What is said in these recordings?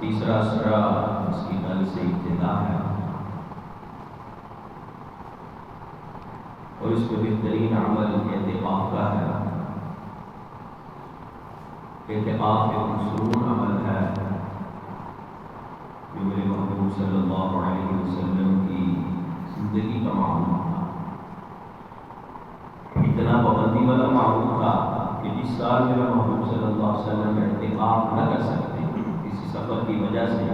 تیسرا سرا اس کی کل سے ابتدا ہے اور اس کو بہترین عمل اعتکاف کا ہے۔ اعتکاف ایک مشروع عمل ہے جو میرے محبوب صلی اللہ علیہ وسلم کی زندگی کا معمول تھا۔ اتنا پابندی والا معمول تھا کہ جس سال میرے محبوب صلی اللہ علیہ وسلم اعتکاف نہ کر سکتے کسی سفر کی وجہ سے،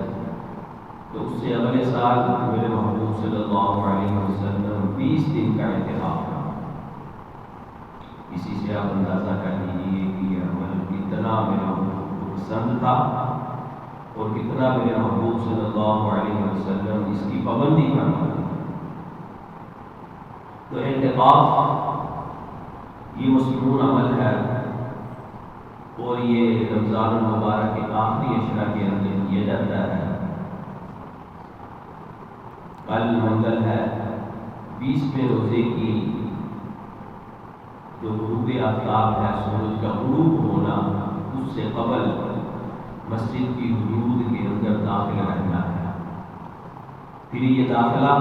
تو اس سے اگلے سال میرے محبوب صلی اللہ علیہ وسلم 20 دن کا اعتکاف تھا۔ اسی سے آپ اندازہ کر لیجیے کہ یہ عمل کتنا میرے محبوب کو پسند تھا اور کتنا میرے محبوب صلی اللہ علیہ وسلم اس کی پابندی کرتے تھے۔ تو اعتکاف یہ مصنون عمل ہے اور یہ رمضان المبارک کے آخری اشرا کے اندر کیا جاتا ہے۔ کل منگل ہے، 20ویں روزے کی جو غروب آفتاب ہے، سورج کا غروب ہونا، اس سے قبل مسجد کی حدود کے اندر داخل رہنا ہے۔ پھر یہ داخلہ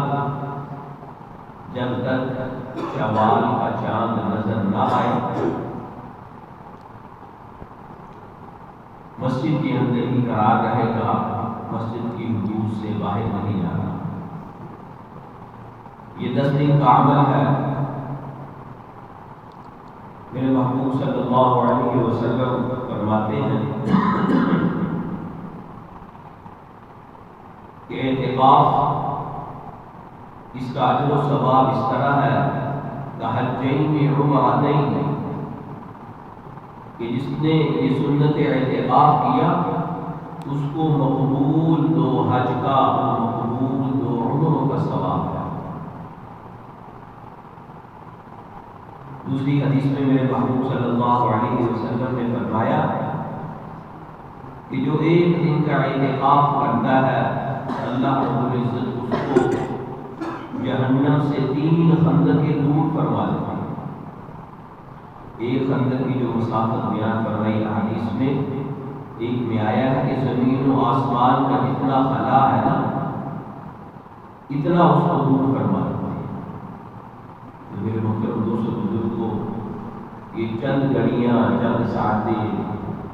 جب تک شوال کا چاند نظر نہ آئے مسجد کے اندر ہی قرار رہے گا، مسجد کی حدود سے باہر نہیں جانا۔ یہ 10 دن کا عمل ہے۔ میرے محبوب صلی اللہ علیہ وسلم فرماتے ہیں کہ اعتکاف اس کا اجر و ثواب اس طرح ہے کہ حجین عمرتین، کہ جس نے یہ سنت اعتکاف کیا اس کو مقبول 2 حج کا اور مقبول 2 عمروں کا ثواب ہے۔ دوسری حدیث میں میرے محبوب صلی اللہ علیہ وسلم نے فرمایا کہ جو 1 دن کا اعتکاف کرتا ہے اللہ رب العزت اس کو جہنم سے 3 خندقیں دور فرما دیتا ہے۔ ایک خندق کی جو مسافت بیان فرمائی حدیث میں، ایک میں آیا ہے کہ زمین و آسمان کا جتنا خلا ہے نا اتنا اس کو دور فرما دیتا ہے۔ میرے محترم دوستوں بزرگوں، یہ چند گھڑیاں چند ساعتیں،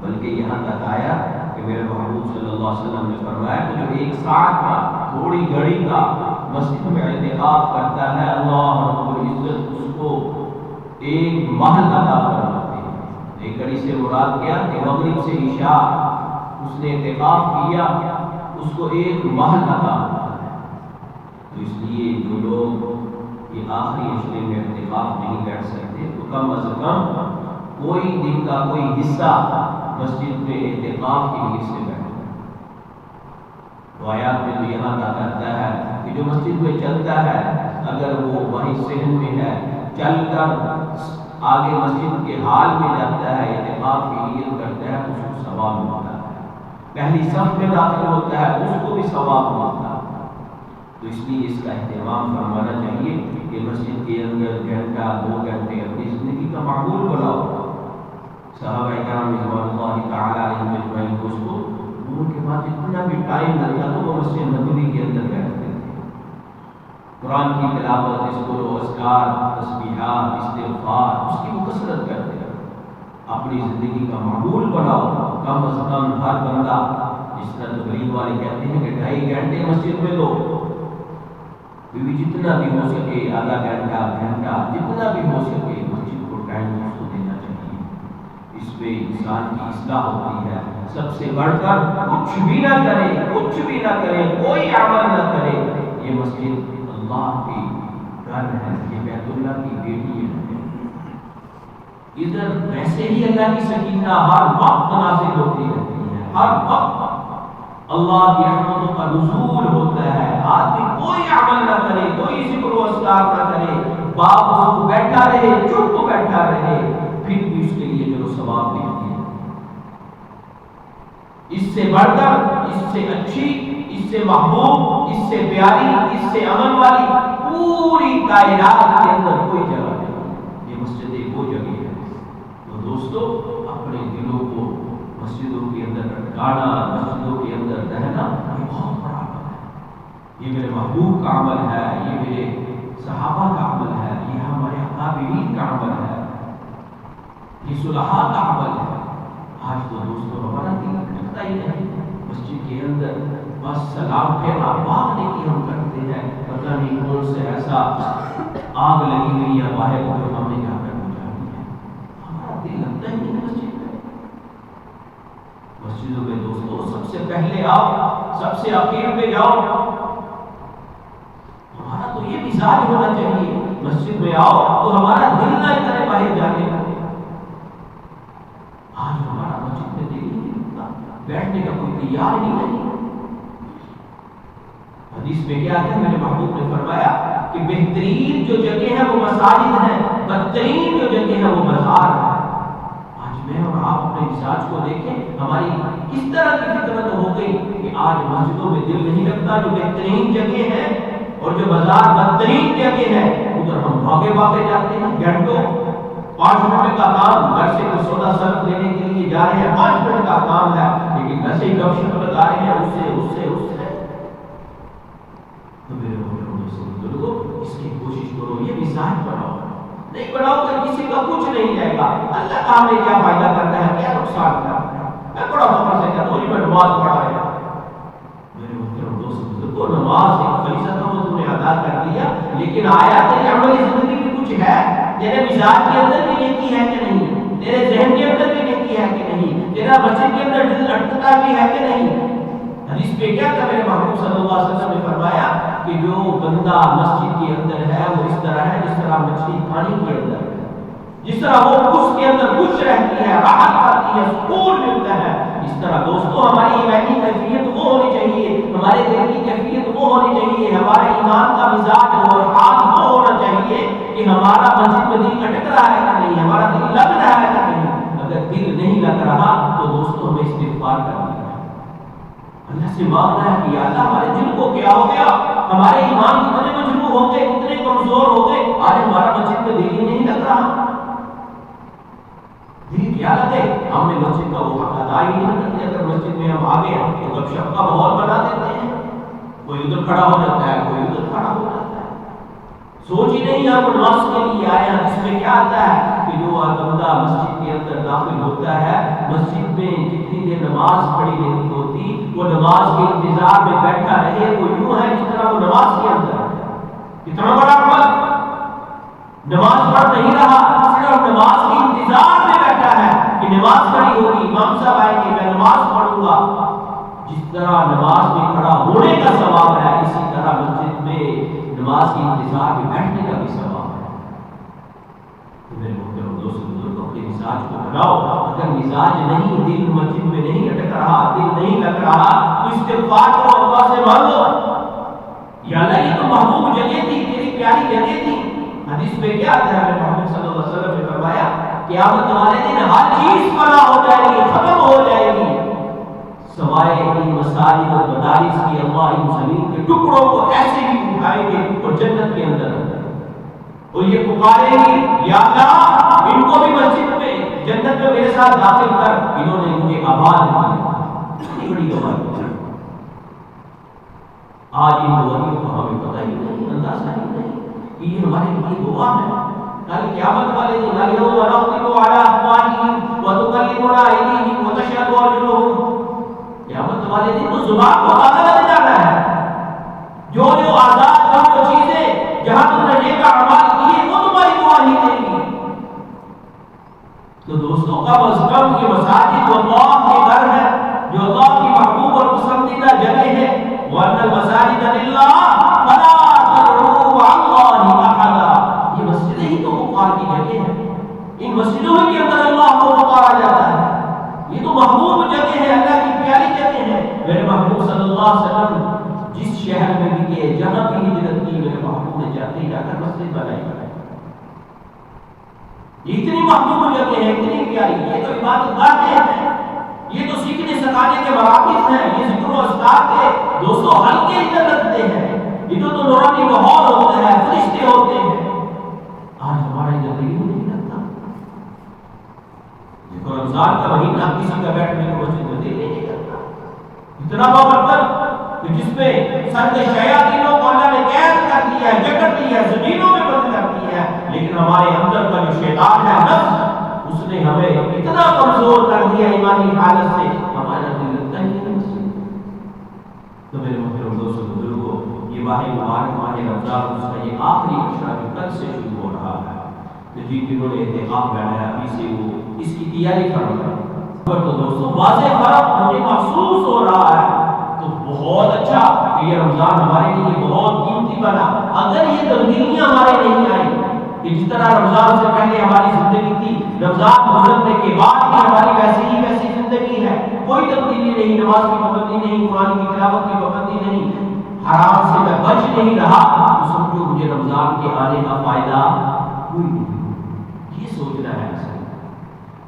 بلکہ یہاں تک آیا کہ میرے محبوب صلی اللہ علیہ وسلم نے فرمایا کہ جو 1 ساعت کا تھوڑی گھڑی کا مسجد میں اعتکاف کرتا ہے اللہ رب العزت اس کو 1 محل عطا فرماتے ہیں۔ ایک گھڑی سے مراد کیا کہ مغرب سے عشاء اس نے اعتکاف کیا، اس کو 1 محل عطا ہوتا ہے۔ تو اس لیے جو لوگ یہ آخری اشرے میں اعتکاف نہیں کر سکتے تو کم از کم کوئی دن کا کوئی حصہ مسجد میں اعتکاف کے لیے سے بیٹھے۔ روایات میں تو یہاں تک آتا ہے کہ جو مسجد میں چلتا ہے اگر وہ وہیں صحن میں ہے، چل کر آگے مسجد کے حال میں جاتا ہے، اعتکاف کی نیت کرتا ہے، اس کو ثواب ملتا ہے۔ پہلی صف میں داخل ہوتا ہے اس کو بھی ثواب ملتا ہے۔ تو اس لیے اس کا اہتمام فرمانا چاہیے کہ مسجد کے اندر 1 گھنٹہ 2 گھنٹے اپنی زندگی کا معمول بناؤ۔ صحابہ کرام رضوان اللہ تعالی علیہم اجمعین کو ان کے بعد جتنا بھی ٹائم لگتا تھا وہ مسجد نبوی کے اندر بیٹھتے تھے، قرآن کی تلاوت، ذکر و اذکار، تسبیحات، استغفار، اس کی وہ کثرت کرتے ہیں۔ اپنی زندگی کا معمول بناؤ، کم از کم ہر بندہ، جس طرح تقریب والے کہتے ہیں کہ 2.5 گھنٹے مسجد میں دو، جتنا بھی ہو سکے آدھا گھنٹہ گھنٹہ جتنا بھی ہو سکے مسجد کو ٹائم اس کو دینا چاہیے۔ اس پہ انسان کی اصلاح ہوتی ہے۔ سب سے بڑھ کر کچھ بھی نہ کرے، کچھ بھی نہ کرے، کوئی عمل نہ کرے، یہ مسجد اللہ کی گھر ہے، یہ بیت اللہ کی بیٹی ہے۔ ادھر ویسے ہی اللہ کی سکینہ ہر وقت نازل ہوتی رہتی ہے، ہر وقت اللہ کی رحمتوں کا نزول ہوتا ہے۔ آدمی کوئی عمل نہ کرے، کوئی ذکر و اذکار نہ کرے، باپ بیٹھا رہے، چپ بیٹھا رہے، پھر بھی اس کے لیے جو ثواب ملتی ہے۔ اس سے بڑھ کر، اس سے اچھی، اس سے محبوب، اس سے پیاری، اس سے امن والی پوری کائنات کے اندر کوئی جگہ نہیں۔ یہ مسجد وہ جگہ ہے۔ تو دوستو، اپنے دلوں کو مسجدوں کے اندر رکھنا بھٹکانا، مسجدوں کے اندر رہنا، یہ بہت بڑا عمل ہے۔ یہ میرے محبوب کا عمل ہے، یہ میرے صحابہ کا عمل ہے، یہ ہمارے اکابرین کا عمل ہے، یہ صلحاء کا عمل ہے۔ آج تو دوستوں ہمارا دل بھٹکتا ہی نہیں، مسجد کے اندر بس سلام پھیرا مانگنے کی ہم کرتے ہیں، پتہ نہیں کون سے ایسا آگ لگی ہوئی ہے باہر جو ہم نے جا کر بجھانی ہے۔ ہمارا دل لگتا ہی نہیں مسجد میں۔ مسجدوں میں دوستوں سب سے پہلے آؤ، سب سے آخر میں جاؤ۔ ہمارا تو یہ مزاج ہونا چاہیے، مسجد میں آؤ تو ہمارا دل نہ کرے باہر جانے کا۔ آج ہمارا مسجد میں دل نہیں لگتا، بیٹھنے کا کوئی تیار ہی نہیں۔ حدیث میں کیا ہے؟ میرے محبوب نے فرمایا کہ بہترین جو جگہ ہے وہ مساجد ہے، بدترین جو جگہ ہے وہ بازار ہے۔ آج میں اور آپ اپنے مزاج کو دیکھیں، ہماری کس طرح کی فطرت ہو گئی کہ آج مسجدوں میں دل نہیں لگتا، جو بہترین جگہ ہے اور جو بازار بدترین جگہ ہے ادھر ہم بھاگے بھاگے جاتے ہیں۔ گھنٹوں 5 منٹ کا کام، گھر سے کوئی سودا سرف لینے کے لیے جا رہے ہیں، 5 منٹ کا کام ہے، لیکن گھر سے ہی گپ شپ لگا رہے ہیں، اس سے تو میرے بزرگوں اس کی کوشش کرو، یہ مزاج بناؤ، نہیں بناؤ تو کسی کا کچھ نہیں جائے گا۔ اللہ کا ہمیں کیا فائدہ کرنا ہے، کیا نقصان کرنا ہے؟ میں بڑا فخر سے کہتا ہوں میں نماز پڑھا ہے۔ میرے محترم بزرگوں، نماز ایک فریضہ تو تم نے ادا کر لیا، لیکن آیا تیری عملی زندگی میں کچھ ہے؟ تیرے مزاج کے اندر بھی نیکی ہے کہ نہیں؟ تیرے ذہن کے اندر بھی نیکی ہے کہ نہیں؟ تیرا مسجد کے اندر دل اٹکتا بھی ہے کہ نہیں؟ حدیث میں کیا تھا؟ میرے محبوب صلی اللہ علیہ وسلم نے فرمایا کہ جو بندہ مسجد کے اندر ہے وہ اس طرح ہے جس طرح مچھلی پانی کے اندر ہے، جس طرح وہ اس کے اندر خوش رہتی ہے، راحت پاتی ہے، سکون ملتا ہے، اس طرح دوستوں ہماری ایمانی کیفیت وہ ہونی چاہیے، ہمارے دل کی کیفیت وہ ہونی چاہیے، ہمارے ایمان کا مزاج اور حال وہ ہونا چاہیے کہ ہمارا مسجد میں دل اٹک رہا ہے کہ نہیں، ہمارا دل لگ رہا ہے کہ نہیں۔ اگر دل نہیں لگ رہا تو دوستوں ہمیں استغفار کرنا ہے، اللہ سے مانگنا ہے کہ یا اللہ ہمارے دل کو کیا ہو گیا، ہمارے ایمان کتنے مجروح ہو گئے، کتنے کمزور ہو گئے، آج ہمارا مسجد میں دل ہی نہیں لگ رہا۔ دل کیا لگے؟ ہم نے مسجد کا وہ حق ادا ہی نہیں کرتے۔ اگر مسجد میں ہم آگے تو گپ شپ کا ماحول بنا دیتے ہیں، کوئی ادھر کھڑا ہو جاتا ہے، کوئی ادھر کھڑا ہو جاتا ہے، سوچ ہی نہیں ہم نماز کے لیے آئے ہیں۔ اس میں کیا آتا ہے کہ جو بندہ مسجد کے اندر داخل ہوتا ہے، مسجد میں جتنی دیر نماز پڑھی نہیں ہوتی وہ نماز کے انتظار میں بیٹھا رہے، وہ یوں ہے جس طرح وہ نماز کے اندر ہے۔ کتنا بڑا عمل! نماز پڑھ نہیں رہا، صرف نماز کے انتظار میں بیٹھا ہے کہ نماز پڑھی ہوگی، امام صاحب آئیں گے، میں نماز پڑھوں گا۔ جس طرح نماز میں کھڑا ہونے کا ثواب ہے، اسی طرح مسجد میں نماز کے انتظار میں بیٹھنے کا بھی ثواب ہے۔ تو میرے محترم دوستو، اپنے مزاج کو بناؤ۔ اگر مزاج نہیں، دل مسجد میں نہیں اٹک رہا، دل نہیں لگ رہا تو استغفار کرو، اللہ سے مانگو، یا اللہ یہ تو محبوب جگہ تھی، تیری پیاری جگہ تھی۔ حدیث میں کیا آتا ہے؟ محمد صلی اللہ علیہ وسلم نے فرمایا قیامت والے دن ہر چیز فنا ہو جائے گی، ختم ہو جائے گی، سوائے ان مساجد اور مدارس کی۔ اللہ ان زمین کے ٹکڑوں کو ایسے ہی اٹھائیں گے اور جنت کے اندر اور یہ پکاریں گے یا اللہ ان کو بھی مسجد میں، جنت میں میرے ساتھ داخل کر، انہوں نے مجھے آباد کیا۔ اتنی بڑی گواہی ہے۔ آج ان گواہیوں کا ہمیں پتہ ہی نہیں، اندازہ ہی نہیں کہ یہ ہمارے لیے دعا ہے۔ کل قیامت والے دن اليوم نختم على افواههم وتكلمنا ايديهم وتشهد ارجلهم، قیامت والے دن تو زبان کو تالا لگ جانا ہے، جو آزاد جو چیزیں جہاں تم نے نیک اعمال کیے وہ تمہاری گواہی دیں گی۔ تو دوستوں کم از کم یہ مساجد جو اللہ کے گھر ہے، جو اللہ کی محبوب اور پسندیدہ جگہ ہے، وَأَنَّ الْمَسَاجِدَ لِلَّهِ فَلَا تَدْعُوا مَعَ اللَّهِ أَحَدًا، یہ مسجدیں ہی تو پکار کی جگہ ہے، ان مسجدوں کے اندر اللہ کو پکارا جاتا ہے، یہ تو محبوب جگہ ہے، اللہ کی پیاری جگہ ہے۔ میرے محبوب صلی اللہ علیہ وسلم جس شہر میں بھی گئے، جہاں بھی ہجرت کی، میرے محبوب نے جاتے ہی جا کر مسجد بنائی۔ اتنی محبوب جگہ ہے، اتنی پیاری، یہ تو عبادت گاہیں ہیں، یہ تو سیکھنے سکھانے کے مراکز ہیں، یہ ذکر و اذکار کے دوستوں ہلکے اندر رکھتے ہیں، یہ تو نورانی ماحول ہوتا ہے، فرشتے ہوتے ہیں۔ آج ہمارا ادھر دل نہیں لگتا، دیکھو رمضان کا مہینہ کسی کا بیٹھنے کو مسجد میں دل نہیں کرتا۔ اتنا برتن کہ جس میں سر کے شیاطینوں کو اللہ نے قید کر دیا ہے، جکڑ دیا ہے، زمینوں میں بند کر دیا ہے، لیکن ہمارے اندر کا جو شیطان ہے نفس، اس نے ہمیں اتنا کمزور کر دیا ایمانی حالت سے، ہمارا دل لگتا ہی نہیں۔ تو میرے محترم دوستو بزرگوں، یہ ماہ مبارک ماہ رمضان، اس کا یہ آخری عشرہ جو کل سے شروع ہو رہا ہے، تو جن جنہوں نے اعتکاف بیٹھا ہے ابھی سے وہ اس کی تیاری کر رہے ہیں۔ تو دوستو واضح فرق مجھے محسوس ہو رہا ہے، تو بہت اچھا کہ یہ رمضان ہمارے لیے بہت قیمتی بنا۔ اگر یہ تبدیلیاں ہمارے نہیں آئیں کہ جس طرح رمضان سے پہلے ہماری زندگی تھی، رمضان گزرنے کے بعد بھی ہماری ویسی زندگی ہے، کوئی تبدیلی نہیں، نماز کی پابندی نہیں، قرآن کی تلاوت کی پابندی نہیں، حرام سے میں بچ نہیں رہا، تو سمجھو مجھے رمضان کے آنے کا فائدہ کوئی نہیں۔ یہ سوچنا ہے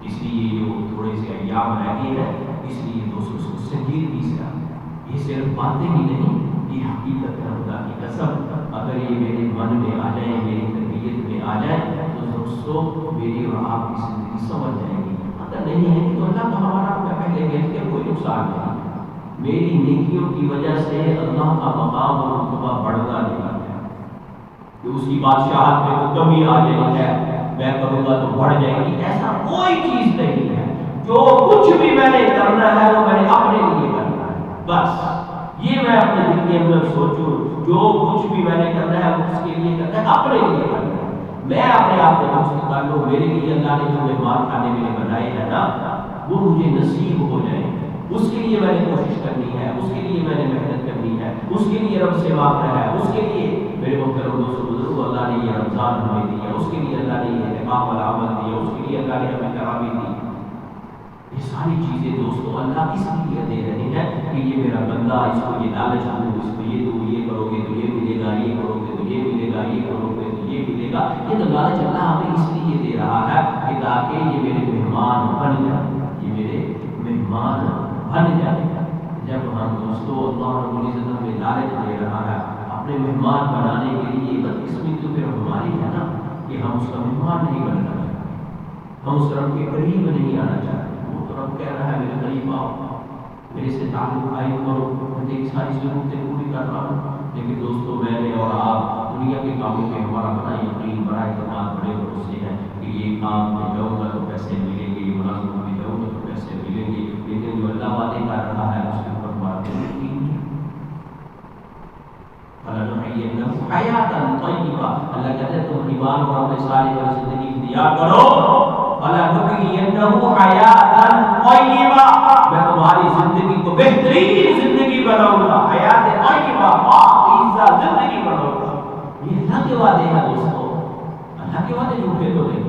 اس لیے جو تھوڑے سے ایام رہ گئے ہیں، اس لیے دوستوں اس کو سنجیدگی سے یہ صرف باتیں ہی نہیں، یہ حقیقت ہے۔ خدا کی قسم اگر یہ میرے من میں آ جائیں، میری تربیت میں آ جائیں، تو دوستوں میری اور آپ کی زندگی سمجھ جائے گی۔ اگر نہیں ہے تو اللہ کا ہمارا پہلے کہتے ہیں کوئی نقصان نہیں، میری نیکیوں کی وجہ سے اللہ کا مقام اور رتبہ بڑھتا جاتا ہے، کہ اس کی بادشاہت میں تو کمی آ جائے ہے، میں کروں گا تو بڑھ جائے گی، ایسا کوئی چیز نہیں ہے۔ جو کچھ بھی میں نے کرنا ہے وہ میں نے اپنے لیے کرنا ہے، بس یہ میں اپنے دل کے اندر سوچوں، جو کچھ بھی میں نے کرنا ہے وہ اس کے لیے کرنا ہے، اپنے لیے کرنا ہے۔ میں اپنے آپ کو درست کر لوں، میرے لیے اللہ نے جو مہمان کھانے میں بنائے ہیں نا وہ مجھے نصیب ہو جائے، اس کے لیے میں نے کوشش کرنی ہے، اس کے لیے میں نے محنت کرنی ہے، اس کے لیے رب سے مانگنا ہے، اس کے لیے میرے محترم دوستو بزرگوں اللہ نے یہ رمضان ہمیں دیا، اس کے لیے اللہ نے یہ اعتکاف والا عمل دیا، اس کے لیے اللہ نے ہمیں تراویح دی۔ یہ ساری چیزیں دوستو اللہ اس لیے دے رہے ہیں کہ یہ میرا بندہ، اس کو یہ لالچ دوں، اس کو یہ دوں، یہ کرو گے تو یہ ملے گا، یہ کرو گے تو یہ ملے گا، یہ کرو گے تو یہ ملے گا۔ یہ تو لالچ اللہ ہمیں اس لیے دے رہا ہے کہ تاکہ یہ میرے مہمان بن جائے، یہ میرے مہمان بن جائے۔ جب ہم دوستو اللہ رب العزت ہمیں لالچ دے رہا ہے اپنے مہمان بنانے کے لیے، بدقسمتی تو پھر ہماری ہے نا کہ ہم اس کا مہمان نہیں بننا چاہتے، ہم اس رب کے قریب نہیں آنا چاہتے۔ وہ تو رب کہہ رہا ہے میرے قریب آؤ، میرے سے تعلق قائم کرو، میں تیری ساری ضرورتیں پوری کر رہا ہوں۔ لیکن دوستو میں نے اور آپ دنیا کے کاموں میں ہمارا بڑا یقین، بڑا اعتماد، بڑے بھروسے ہیں کہ یہ کام میں جاؤں گا تو پیسے ملیں گے، یہ ملازمت میں جاؤں گا تو پیسے ملیں گے، لیکن جو اللہ وعدے کر رہا ہے اس کے اوپر باتیں یقین ہے۔ فَلَنُحْيِيَنَّهُ حَيَاةً طَيِّبَةً، اللہ کہتے ہیں تم ایمان اور عمل صالح والی زندگی اختیار کرو، فَلَنُحْيِيَنَّهُ حَيَاةً طَيِّبَةً، میں تمہاری زندگی کو بہترین زندگی بناؤں گا، حیات طیبہ، پاکیزہ زندگی بناؤں گا۔ یہ اللہ کے وعدے ہیں دوستو، اللہ کے وعدے جھوٹے تو نہیں،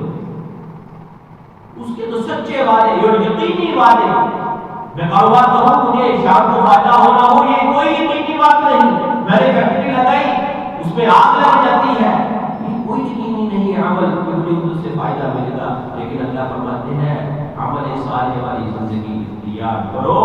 اس کے تو سچے وعدے، یہ یقینی وعدے۔ میں کاروبار کروں مجھے شام کو فائدہ ہونا ہو، یہ کوئی یقینی بات نہیں۔ میں نے فیکٹری لگائی اس میں آگ لگ جاتی ہے، یہ کوئی یقینی نہیں عمل کہ مجھے اس سے فائدہ ملے گا، لیکن اللہ فرماتے ہیں عمل صالح والی زندگی اختیار کرو